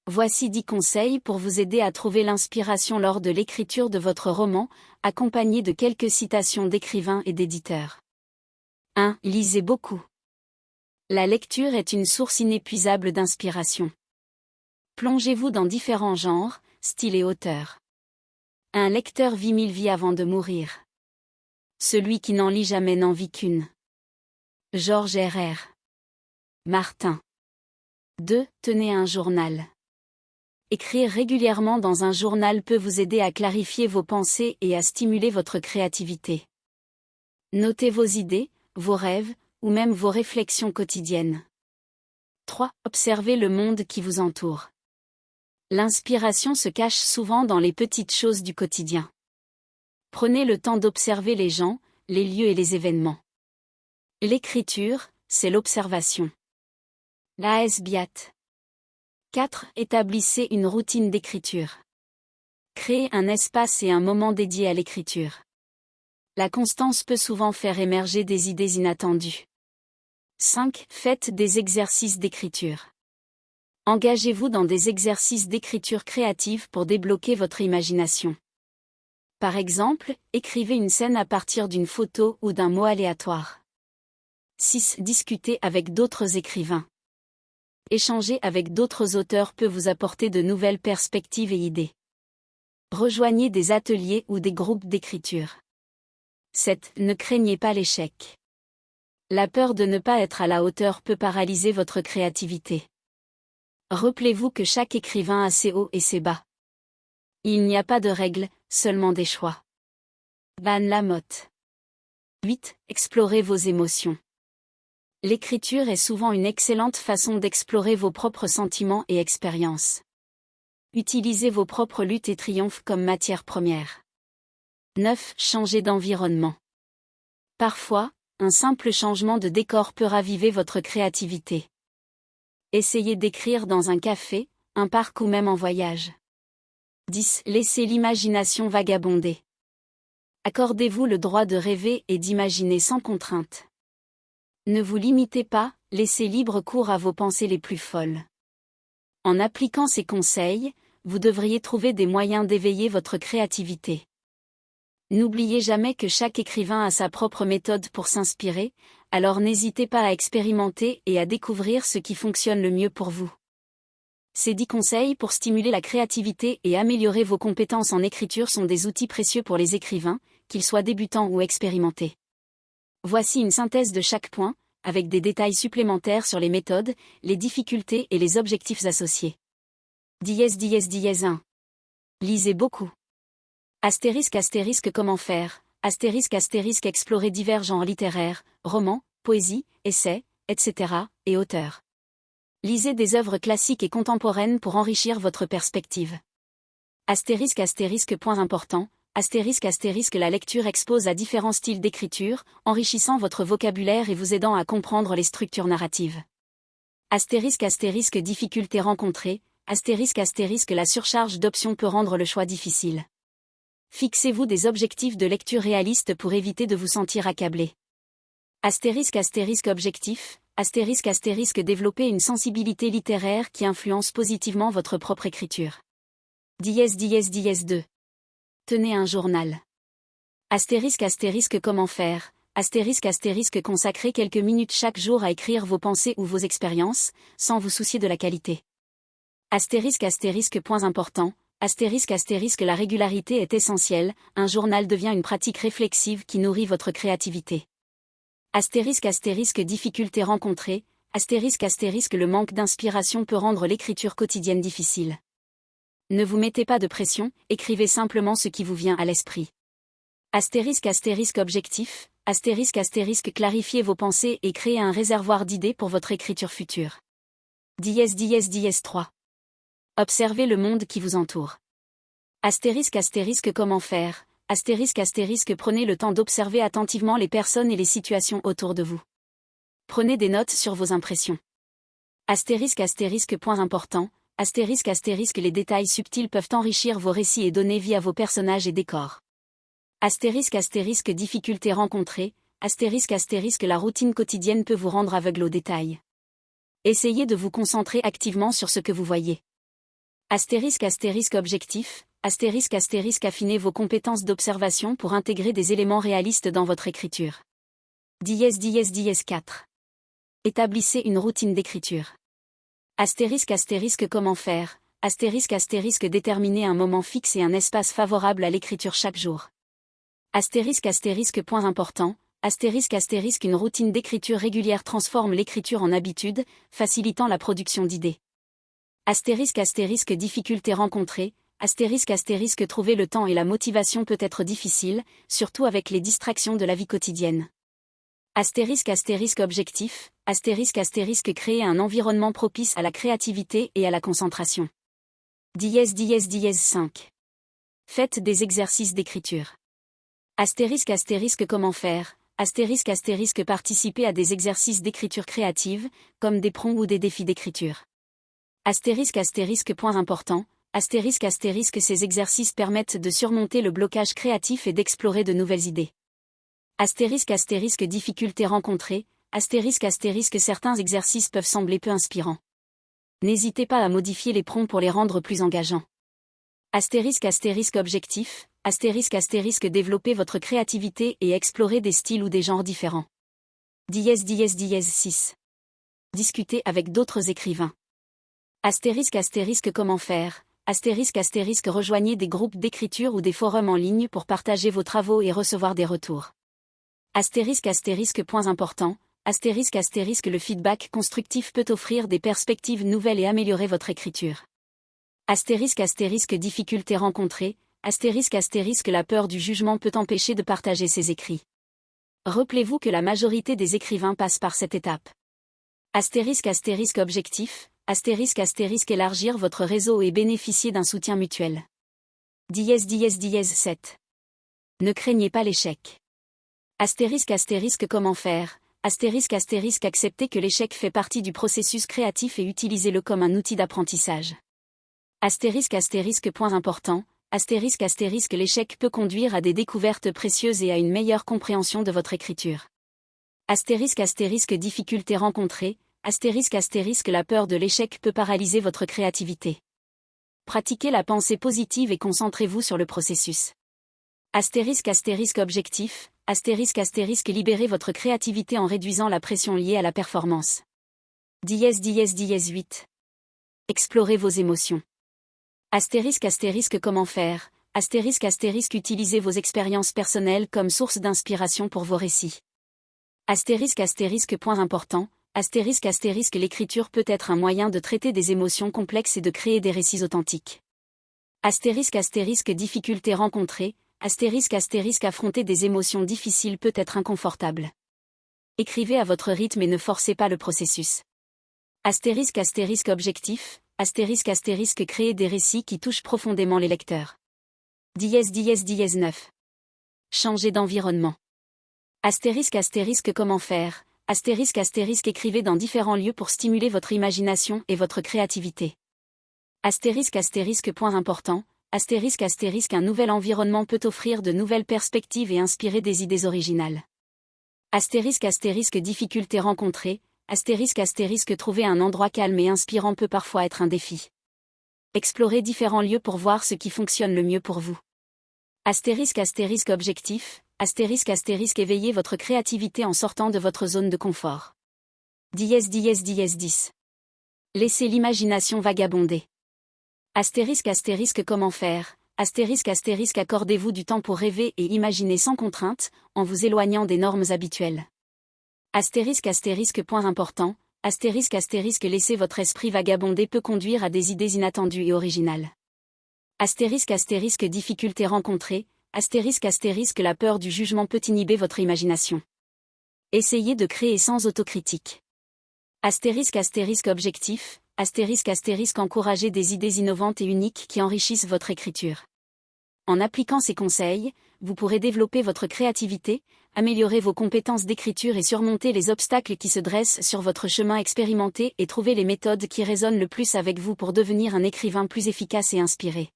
Voici 10 conseils pour vous aider à trouver l'inspiration lors de l'écriture de votre roman, accompagnés de quelques citations d'écrivains et d'éditeurs. 1. Lisez beaucoup. La lecture est une source inépuisable d'inspiration. Plongez-vous dans différents genres, styles et auteurs. Un lecteur vit 1000 vies avant de mourir. Celui qui n'en lit jamais n'en vit qu'une. George R.R. Martin. 2. Tenez un journal. Écrire régulièrement dans un journal peut vous aider à clarifier vos pensées et à stimuler votre créativité. Notez vos idées, vos rêves, ou même vos réflexions quotidiennes. 3. Observez le monde qui vous entoure. L'inspiration se cache souvent dans les petites choses du quotidien. Prenez le temps d'observer les gens, les lieux et les événements. L'écriture, c'est l'observation. L'A.S. Biat. 4. Établissez une routine d'écriture. Créez un espace et un moment dédié à l'écriture. La constance peut souvent faire émerger des idées inattendues. 5. Faites des exercices d'écriture. Engagez-vous dans des exercices d'écriture créative pour débloquer votre imagination. Par exemple, écrivez une scène à partir d'une photo ou d'un mot aléatoire. 6. Discutez avec d'autres écrivains. Échanger avec d'autres auteurs peut vous apporter de nouvelles perspectives et idées. Rejoignez des ateliers ou des groupes d'écriture. 7. Ne craignez pas l'échec. La peur de ne pas être à la hauteur peut paralyser votre créativité. Rappelez-vous que chaque écrivain a ses hauts et ses bas. Il n'y a pas de règles, seulement des choix. Van Lamotte. 8. Explorez vos émotions. L'écriture est souvent une excellente façon d'explorer vos propres sentiments et expériences. Utilisez vos propres luttes et triomphes comme matière première. 9. Changez d'environnement. Parfois, un simple changement de décor peut raviver votre créativité. Essayez d'écrire dans un café, un parc ou même en voyage. 10. Laissez l'imagination vagabonder. Accordez-vous le droit de rêver et d'imaginer sans contrainte. Ne vous limitez pas, laissez libre cours à vos pensées les plus folles. En appliquant ces conseils, vous devriez trouver des moyens d'éveiller votre créativité. N'oubliez jamais que chaque écrivain a sa propre méthode pour s'inspirer, alors n'hésitez pas à expérimenter et à découvrir ce qui fonctionne le mieux pour vous. Ces 10 conseils pour stimuler la créativité et améliorer vos compétences en écriture sont des outils précieux pour les écrivains, qu'ils soient débutants ou expérimentés. Voici une synthèse de chaque point, avec des détails supplémentaires sur les méthodes, les difficultés et les objectifs associés. 1. Lisez beaucoup. *** Comment faire, *** explorer divers genres littéraires, romans, poésie, essais, etc., et auteurs. Lisez des œuvres classiques et contemporaines pour enrichir votre perspective. *** Point important, la lecture expose à différents styles d'écriture, enrichissant votre vocabulaire et vous aidant à comprendre les structures narratives. *** Difficultés rencontrées, la surcharge d'options peut rendre le choix difficile. Fixez-vous des objectifs de lecture réalistes pour éviter de vous sentir accablé. Objectif, développer une sensibilité littéraire qui influence positivement votre propre écriture. 2. Tenez un journal. Comment faire, consacrez quelques minutes chaque jour à écrire vos pensées ou vos expériences, sans vous soucier de la qualité. Point important, la régularité est essentielle, un journal devient une pratique réflexive qui nourrit votre créativité. Difficultés rencontrées, le manque d'inspiration peut rendre l'écriture quotidienne difficile. Ne vous mettez pas de pression, écrivez simplement ce qui vous vient à l'esprit. Objectif, clarifiez vos pensées et créez un réservoir d'idées pour votre écriture future. 3. Observez le monde qui vous entoure. Comment faire, prenez le temps d'observer attentivement les personnes et les situations autour de vous. Prenez des notes sur vos impressions. Point important, les détails subtils peuvent enrichir vos récits et donner vie à vos personnages et décors. Difficultés rencontrées, la routine quotidienne peut vous rendre aveugle aux détails. Essayez de vous concentrer activement sur ce que vous voyez. Objectif, affinez vos compétences d'observation pour intégrer des éléments réalistes dans votre écriture. 4. Établissez une routine d'écriture. Comment faire, déterminer un moment fixe et un espace favorable à l'écriture chaque jour. Point important, une routine d'écriture régulière transforme l'écriture en habitude, facilitant la production d'idées. Difficultés rencontrées, trouver le temps et la motivation peut être difficile, surtout avec les distractions de la vie quotidienne. Objectif, créer un environnement propice à la créativité et à la concentration. 5. Faites des exercices d'écriture. Comment faire, participer à des exercices d'écriture créative, comme des prompts ou des défis d'écriture. Point important, ces exercices permettent de surmonter le blocage créatif et d'explorer de nouvelles idées. Difficultés rencontrées, certains exercices peuvent sembler peu inspirants. N'hésitez pas à modifier les prompts pour les rendre plus engageants. Objectif, développer votre créativité et explorer des styles ou des genres différents. 6. Discuter avec d'autres écrivains. Comment faire, rejoignez des groupes d'écriture ou des forums en ligne pour partager vos travaux et recevoir des retours. Point important, le feedback constructif peut offrir des perspectives nouvelles et améliorer votre écriture. Difficultés rencontrées, la peur du jugement peut empêcher de partager ses écrits. Rappelez-vous que la majorité des écrivains passent par cette étape. Objectif, élargir votre réseau et bénéficier d'un soutien mutuel. 7. Ne craignez pas l'échec. Comment faire, accepter que l'échec fait partie du processus créatif et utilisez-le comme un outil d'apprentissage. Point important, l'échec peut conduire à des découvertes précieuses et à une meilleure compréhension de votre écriture. Difficultés rencontrées, la peur de l'échec peut paralyser votre créativité. Pratiquez la pensée positive et concentrez-vous sur le processus. Objectif, libérez votre créativité en réduisant la pression liée à la performance. 8. Explorez vos émotions. Comment faire, utilisez vos expériences personnelles comme source d'inspiration pour vos récits. Point important, l'écriture peut être un moyen de traiter des émotions complexes et de créer des récits authentiques. Difficultés rencontrées, affronter des émotions difficiles peut être inconfortable. Écrivez à votre rythme et ne forcez pas le processus. Objectif, créer des récits qui touchent profondément les lecteurs. 9. Changer d'environnement. Comment faire, écrivez dans différents lieux pour stimuler votre imagination et votre créativité. Point important, un nouvel environnement peut offrir de nouvelles perspectives et inspirer des idées originales. Difficultés rencontrées, trouver un endroit calme et inspirant peut parfois être un défi. Explorez différents lieux pour voir ce qui fonctionne le mieux pour vous. Objectif, éveillez votre créativité en sortant de votre zone de confort. 10. Laissez l'imagination vagabonder. Comment faire, accordez-vous du temps pour rêver et imaginer sans contrainte, en vous éloignant des normes habituelles. Point important, laisser votre esprit vagabonder peut conduire à des idées inattendues et originales. Difficultés rencontrées, la peur du jugement peut inhiber votre imagination. Essayez de créer sans autocritique. Objectif, encouragez des idées innovantes et uniques qui enrichissent votre écriture. En appliquant ces conseils, vous pourrez développer votre créativité, améliorer vos compétences d'écriture et surmonter les obstacles qui se dressent sur votre chemin expérimenté et trouver les méthodes qui résonnent le plus avec vous pour devenir un écrivain plus efficace et inspiré.